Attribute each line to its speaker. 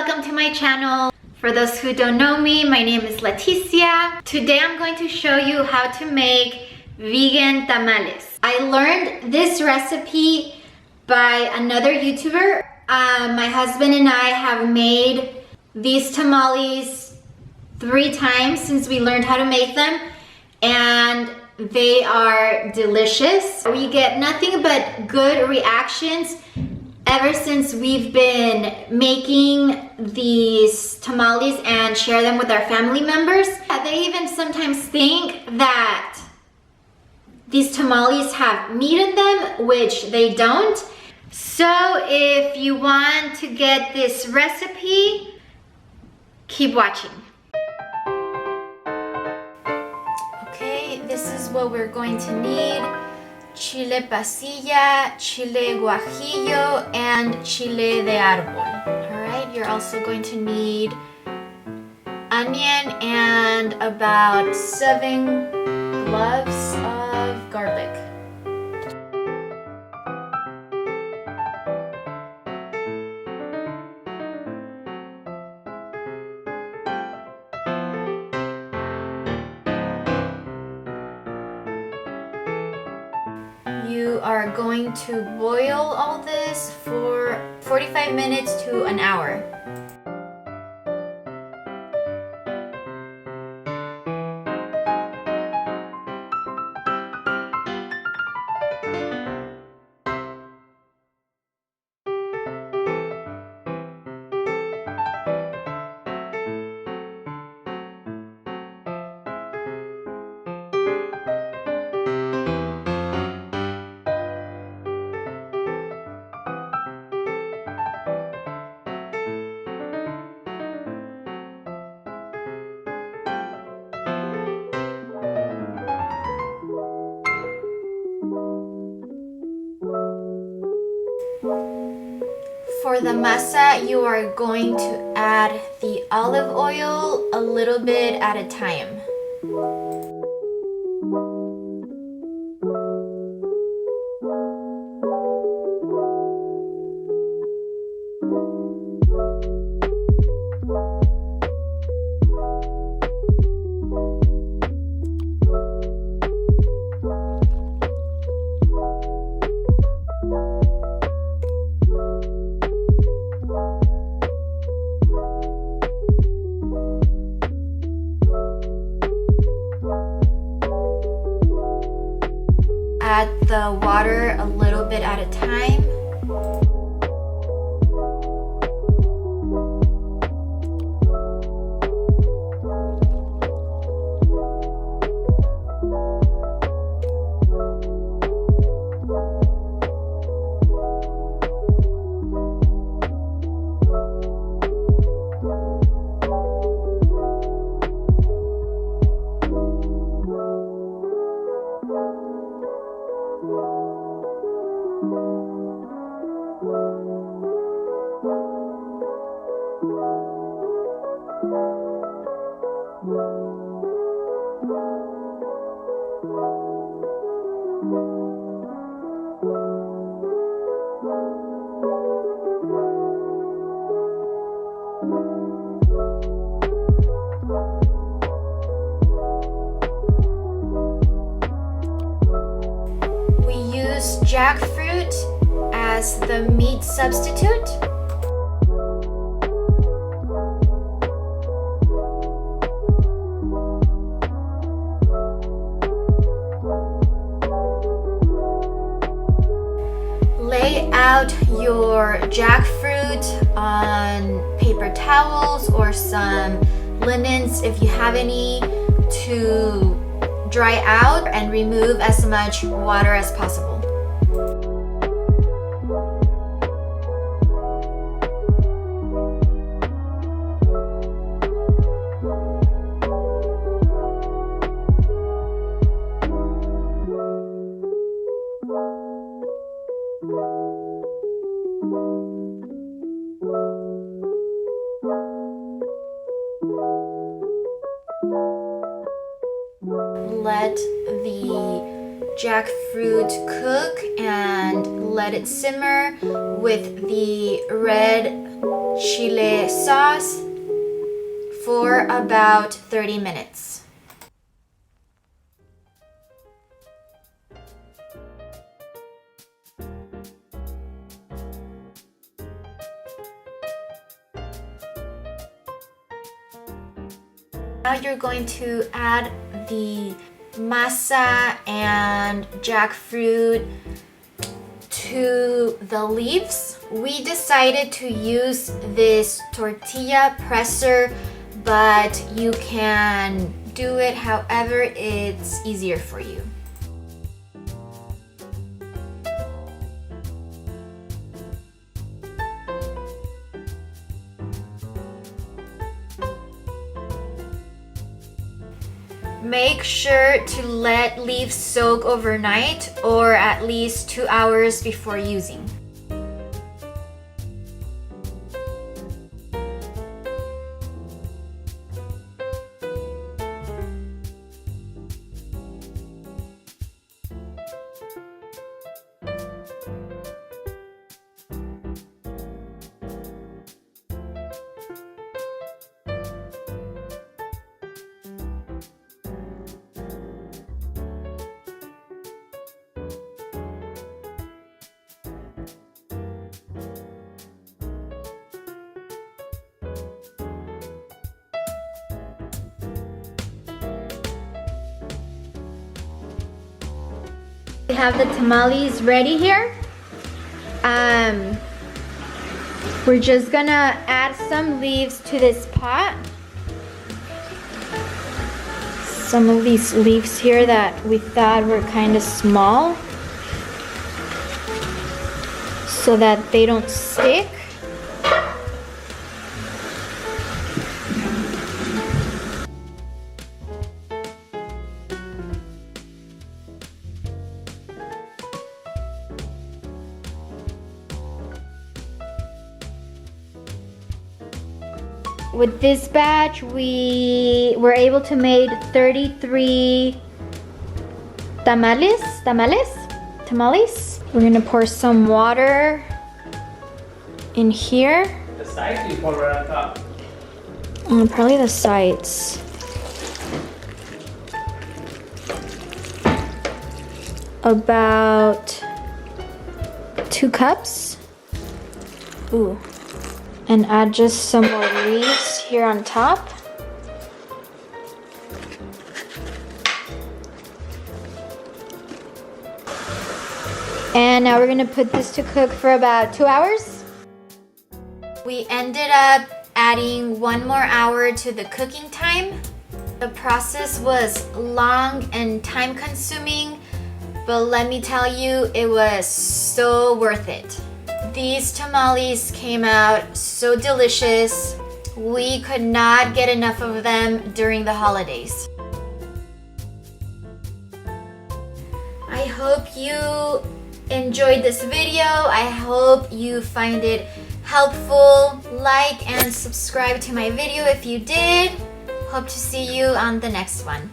Speaker 1: welcome to my channel. For those who don't know me, my name is Leticia. Today I'm going to show you how to make vegan tamales. I learned this recipe by another YouTuber. My husband and I have made these tamales 3 times since we learned how to make them, and they are delicious. We get nothing but good reactions ever since we've been making these tamales and share them with our family members. They even sometimes think that these tamales have meat in them, which they don't. So if you want to get this recipe, keep watching. Okay, this is what we're going to need. Chile pasilla, chile guajillo, and chile de árbol. Alright, you're also going to need onion and about 7 cloves of garlic. You are going to boil all this for 45 minutes to an hour. For the masa, you are going to add the olive oil a little bit at a time. Add the water a little bit at a time. We use jackfruit as the meat substitute. Lay out your jackfruit on paper towels or some linens if you have any to dry out and remove as much water as possible. Let the jackfruit cook and let it simmer with the red chile sauce for about 30 minutes. Now you're going to add the masa and jackfruit to the leaves. We decided to use this tortilla presser, but you can do it however it's easier for you. Make sure to let leaves soak overnight or at least 2 hours before using. We have the tamales ready here. We're just gonna add some leaves to this pot. Some of these leaves here that we thought were kind of small, so that they don't stick. With this batch, we were able to make 33 tamales. We're gonna pour some water in here.
Speaker 2: The sides you pour right on top?
Speaker 1: Probably the sides. About 2 cups. Ooh. And add just some more leaves here on top. And now we're gonna put this to cook for about 2 hours. We ended up adding 1 more hour to the cooking time. The process was long and time consuming, but let me tell you, it was so worth it. These tamales came out so delicious. We could not get enough of them during the holidays. I hope you enjoyed this video. I hope you find it helpful. Like and subscribe to my video if you did. Hope to see you on the next one.